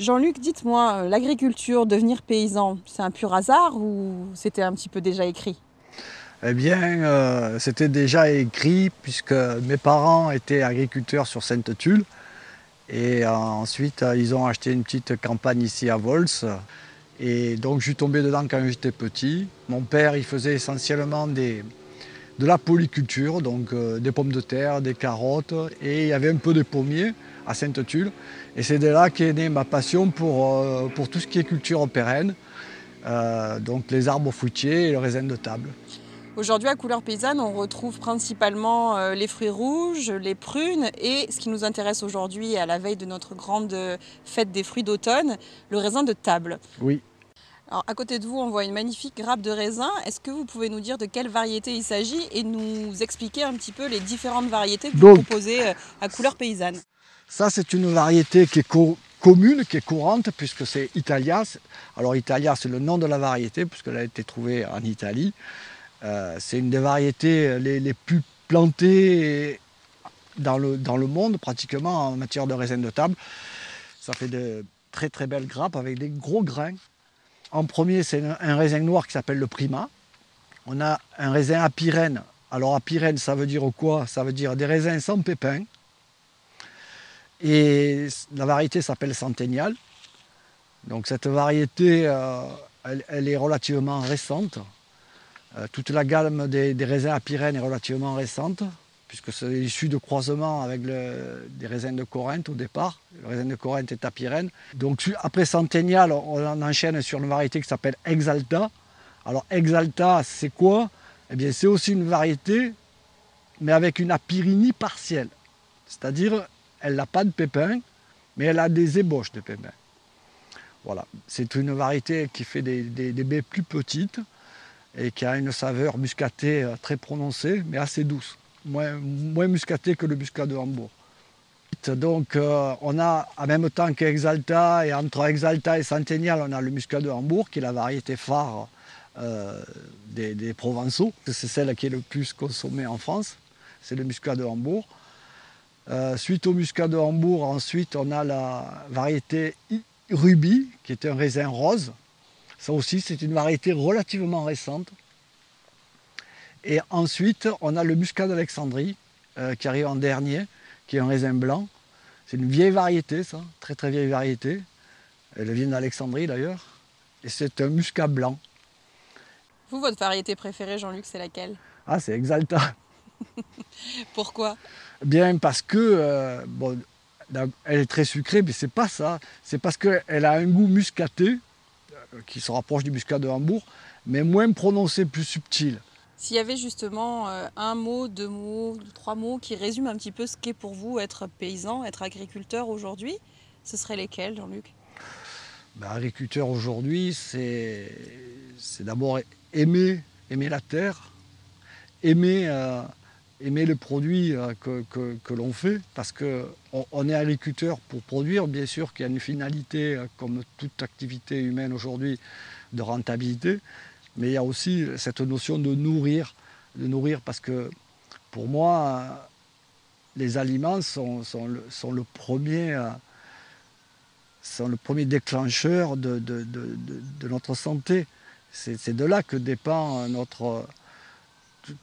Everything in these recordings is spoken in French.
Jean-Luc, dites-moi, l'agriculture, devenir paysan, c'est un pur hasard ou c'était un petit peu déjà écrit? Eh bien, c'était déjà écrit puisque mes parents étaient agriculteurs sur Sainte-Tulle et ensuite ils ont acheté une petite campagne ici à Vols et donc je suis tombé dedans quand j'étais petit. Mon père il faisait essentiellement de la polyculture, donc des pommes de terre, des carottes et il y avait un peu de pommiers à Sainte-Tulle et c'est de là qu'est née ma passion pour tout ce qui est culture pérenne, donc les arbres fruitiers et le raisin de table. Aujourd'hui, à Couleurs Paysannes, on retrouve principalement les fruits rouges, les prunes et ce qui nous intéresse aujourd'hui, à la veille de notre grande fête des fruits d'automne, le raisin de table. Oui. Alors, à côté de vous, on voit une magnifique grappe de raisin. Est-ce que vous pouvez nous dire de quelle variété il s'agit et nous expliquer un petit peu les différentes variétés que vous Donc, proposez à Couleurs Paysannes? ça, c'est une variété qui est commune, qui est courante, puisque c'est Italia. Alors, Italia, c'est le nom de la variété, puisqu'elle a été trouvée en Italie. C'est une des variétés les plus plantées dans le monde, pratiquement, en matière de raisin de table. Ça fait de très très belles grappes avec des gros grains. En premier, c'est un raisin noir qui s'appelle le Prima. On a un raisin à Pyrène. Alors, à Pyrène, ça veut dire quoi? Ça veut dire des raisins sans pépins. Et la variété s'appelle Centennial. Donc cette variété, elle est relativement récente. Toute la gamme des raisins à Pyrène est relativement récente, puisque c'est issu de croisement avec des raisins de Corinthe au départ. Le raisin de Corinthe est à Pyrène. Donc après Centennial, on enchaîne sur une variété qui s'appelle Exalta. Alors Exalta, c'est quoi? Eh bien c'est aussi une variété, mais avec une apyrinie partielle. C'est-à-dire elle n'a pas de pépins, mais elle a des ébauches de pépins. Voilà. C'est une variété qui fait des baies plus petites et qui a une saveur muscatée très prononcée, mais assez douce. Moins muscatée que le muscat de Hambourg. Donc on a en même temps qu'Exalta, et entre Exalta et Centennial, on a le muscat de Hambourg, qui est la variété phare des Provençaux. C'est celle qui est le plus consommée en France, c'est le muscat de Hambourg. Suite au muscat de Hambourg, ensuite on a la variété Ruby, qui est un raisin rose. Ça aussi, c'est une variété relativement récente. Et ensuite, on a le muscat d'Alexandrie, qui arrive en dernier, qui est un raisin blanc. C'est une vieille variété, ça, très très vieille variété. Elle vient d'Alexandrie d'ailleurs. Et c'est un muscat blanc. Vous, votre variété préférée, Jean-Luc, c'est laquelle? Ah, c'est Exalta. Pourquoi? Bien parce que, bon, elle est très sucrée, mais c'est pas ça. C'est parce qu'elle a un goût muscaté, qui se rapproche du muscat de Hambourg, mais moins prononcé, plus subtil. S'il y avait justement un mot, deux mots, trois mots qui résument un petit peu ce qu'est pour vous être paysan, être agriculteur aujourd'hui, ce seraient lesquels, Jean-Luc? Ben, agriculteur aujourd'hui, c'est d'abord aimer la terre, aimer le produit que l'on fait, parce qu'on est agriculteur pour produire, bien sûr qu'il y a une finalité, comme toute activité humaine aujourd'hui, de rentabilité, mais il y a aussi cette notion de nourrir parce que pour moi, les aliments sont le premier déclencheur de notre santé. C'est de là que dépend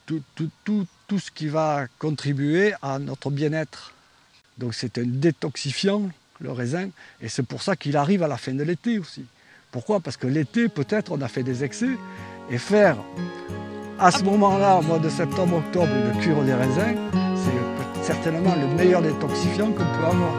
tout ce qui va contribuer à notre bien-être. Donc c'est un détoxifiant, le raisin, et c'est pour ça qu'il arrive à la fin de l'été aussi. Pourquoi? Parce que l'été, peut-être, on a fait des excès, et faire à ce moment-là, au mois de septembre-octobre, une cure des raisins, c'est certainement le meilleur détoxifiant qu'on peut avoir.